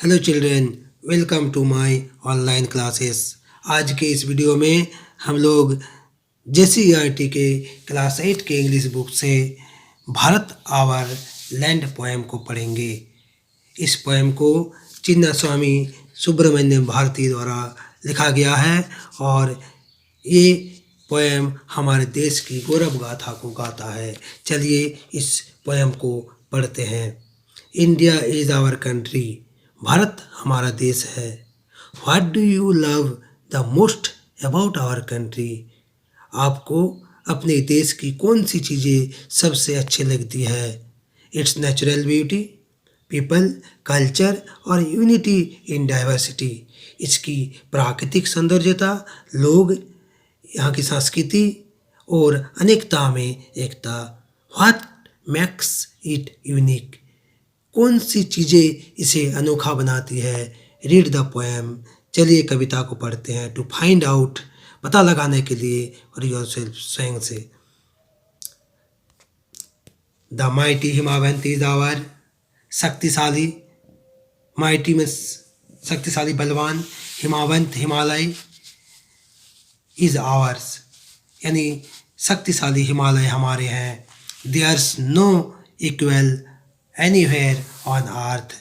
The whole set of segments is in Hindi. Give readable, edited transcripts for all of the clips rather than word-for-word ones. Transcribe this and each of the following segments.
Hello children, welcome to my online classes. आज के इस वीडियो में हम लोग JCERT के क्लास 8 के इंग्लिश बुक से भारत आवर लैंड पोएम को पढ़ेंगे। इस पोएम को चिन्नास्वामी सुब्रमण्यम भारती द्वारा लिखा गया है और ये पोएम हमारे देश की गौरव गाथा को गाता है। चलिए इस पोएम को पढ़ते हैं। India is our country, Bharat हमारा देश है। What do you love the most about our country, आपको अपने देश की कौन सी चीज़ें सबसे अच्छी लगती है? It's natural beauty, people, culture और यूनिटी इन डाइवर्सिटी, इसकी प्राकृतिक सौंदर्यता, लोग, यहाँ की संस्कृति और अनेकता में एकता। व्हाट मेक्स इट यूनिक, कौन सी चीज़ें इसे अनोखा बनाती है? रीड द पोएम, चलिए कविता को पढ़ते हैं। टू फाइंड आउट, पता लगाने के लिए, और योरसेल्फ, स्वयं से। द माइटी हिमावंती इज आवर, शक्तिशाली, माइटी में शक्तिशाली बलवान, हिमावंत हिमालय, इज आवर्स यानी शक्तिशाली हिमालय हमारे हैं। There's no equal anywhere on earth,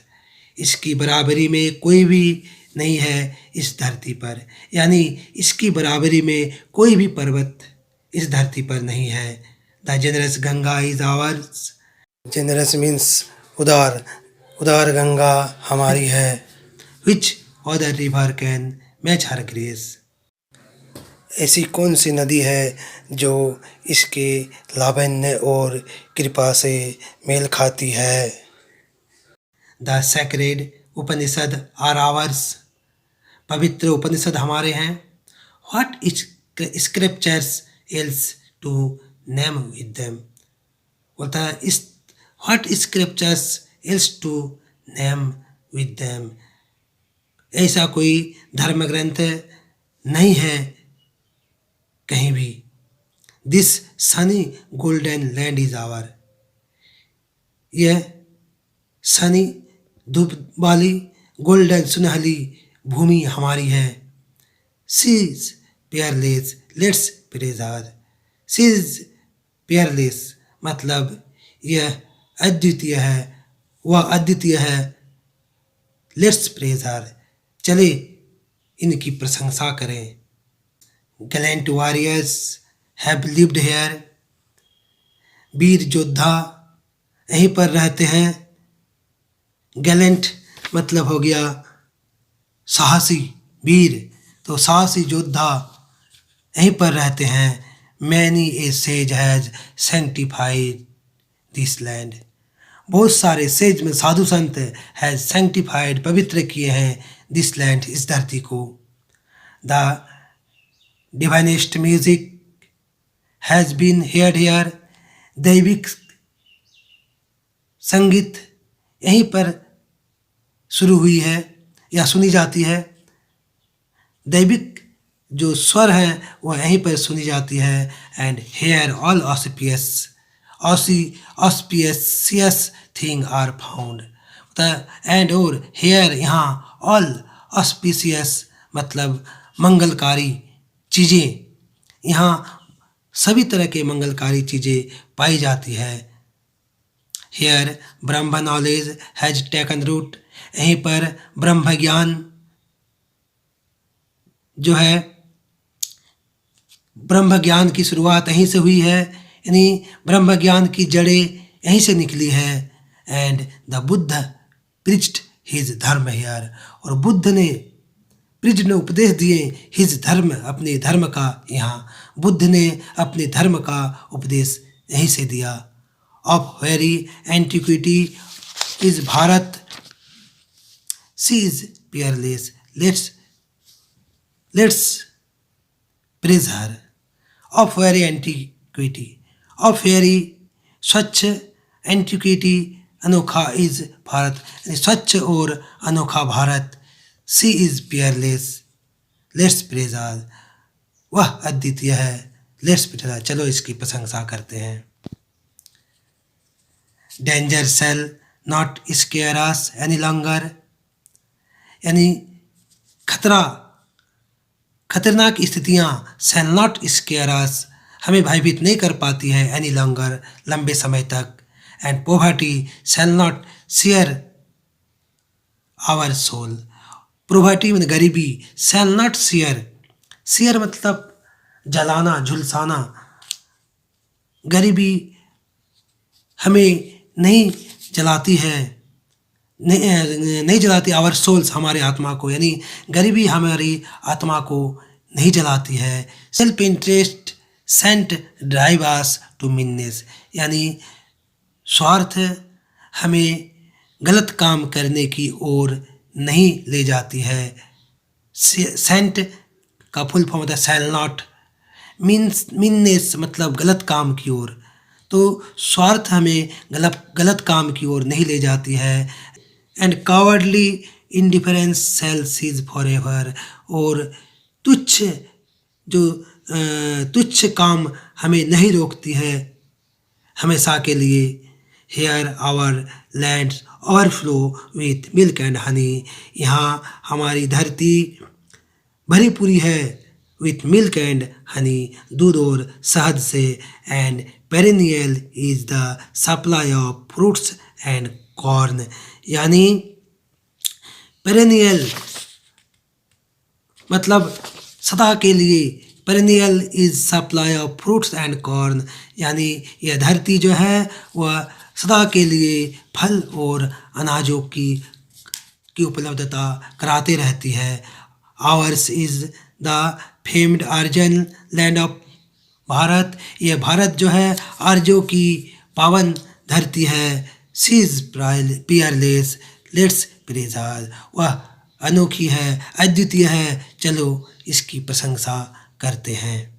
इसकी बराबरी में कोई भी नहीं है इस धरती पर, यानी इसकी बराबरी में कोई भी पर्वत इस धरती पर नहीं है। The generous Ganga is ours, generous means उदार, उदार गंगा हमारी है। Which other river can match her grace, ऐसी कौन सी नदी है जो इसके लावण्य और कृपा से मेल खाती है? The sacred Upanishad are ours, पवित्र उपनिषद हमारे हैं। What is scriptures else to name with them, बोलता है इस what scriptures else to name with them, ऐसा कोई धर्म ग्रंथ नहीं है कहीं भी। This sunny golden land is ours, यह सनी धूप वाली गोल्डन सुनहली भूमि हमारी है। She's peerless let's praise her, she's peerless मतलब यह अद्वितीय है, वह अद्वितीय है। लेट्स प्रेज हर, चले इनकी प्रशंसा करें। Gallant warriors have lived here, वीर योद्धा यहीं पर रहते हैं। गैलेंट मतलब हो गया साहसी वीर, तो साहसी योद्धा यहीं पर रहते हैं। Many a says has sanctified this land, बहुत सारे सेज में साधु संत हैज सैंक्टिफाइड पवित्र किए हैं दिस लैंड, इस धरती को। The divinest music has been heard here, दैविक संगीत यहीं पर शुरू हुई है या सुनी जाती है। दैविक जो स्वर हैं वह यहीं पर सुनी जाती है। And here all auspicious thing are found, and और हेयर यहाँ ऑल ऑस्पिशियस मतलब मंगलकारी चीज़ें, यहाँ सभी तरह के मंगलकारी चीज़ें पाई जाती है। Hair Brahma knowledge has taken root, यहीं पर ब्रह्म ज्ञान जो है, ब्रह्म ज्ञान की शुरुआत यहीं से हुई है, यानी ब्रह्म ज्ञान की जड़ें यहीं से निकली है। एंड द बुद्ध प्रिच्ड हिज धर्म हेयर, और बुद्ध ने प्रिज ने उपदेश दिए हिज धर्म, अपने धर्म का, यहाँ बुद्ध ने अपने धर्म का उपदेश यहीं से दिया। Of very antiquity is Bharat, she is peerless let's praise her. Of very antiquity, of very स्वच्छ, एंटिक्विटी अनोखा, इज भारत स्वच्छ और अनोखा Bharat. She is peerless let's praise her, वह अद्वितीय है। लेट्स प्रेज हर, चलो इसकी प्रशंसा करते हैं। Danger shall not square us any longer, यानी खतरनाक स्थितियाँ शैल नॉट स्केयर अस, हमें भयभीत नहीं कर पाती है एनी लॉन्गर, लंबे समय तक। And poverty shall not share our soul, poverty में गरीबी, शैल नॉट शेयर मतलब जलाना, झुलसाना। गरीबी हमें नहीं जलाती है, नहीं जलाती आवर सोल्स, हमारे आत्मा को, यानी गरीबी हमारी आत्मा को नहीं जलाती है। Self interest shan't drive us to meanness, यानी स्वार्थ हमें गलत काम करने की ओर नहीं ले जाती है। सेंट का फुल फॉर्म होता है शैल नॉट, मीननेस मतलब गलत काम की ओर। तो स्वार्थ हमें गलत काम की ओर नहीं ले जाती है। And cowardly indifference shall cease for ever, और तुच्छ काम हमें नहीं रोकती है हमेशा के लिए। Here our land overflow with milk and honey, यहाँ हमारी धरती भरी पूरी है विथ मिल्क एंड हनी, दूध और शहद से। And perennial is the supply of fruits and corn, यानी पेरिनियल मतलब सदा के लिए, perennial is supply of fruits and corn, यानी यह धरती जो है वह सदा के लिए फल और अनाजों की उपलब्धता कराते रहती है। Ours is the famed Aryan land of Bharat, यह भारत जो है आर्यों की पावन धरती है। She is peerless, let's praise her, वह अनोखी है, अद्वितीय है, चलो इसकी प्रशंसा करते हैं।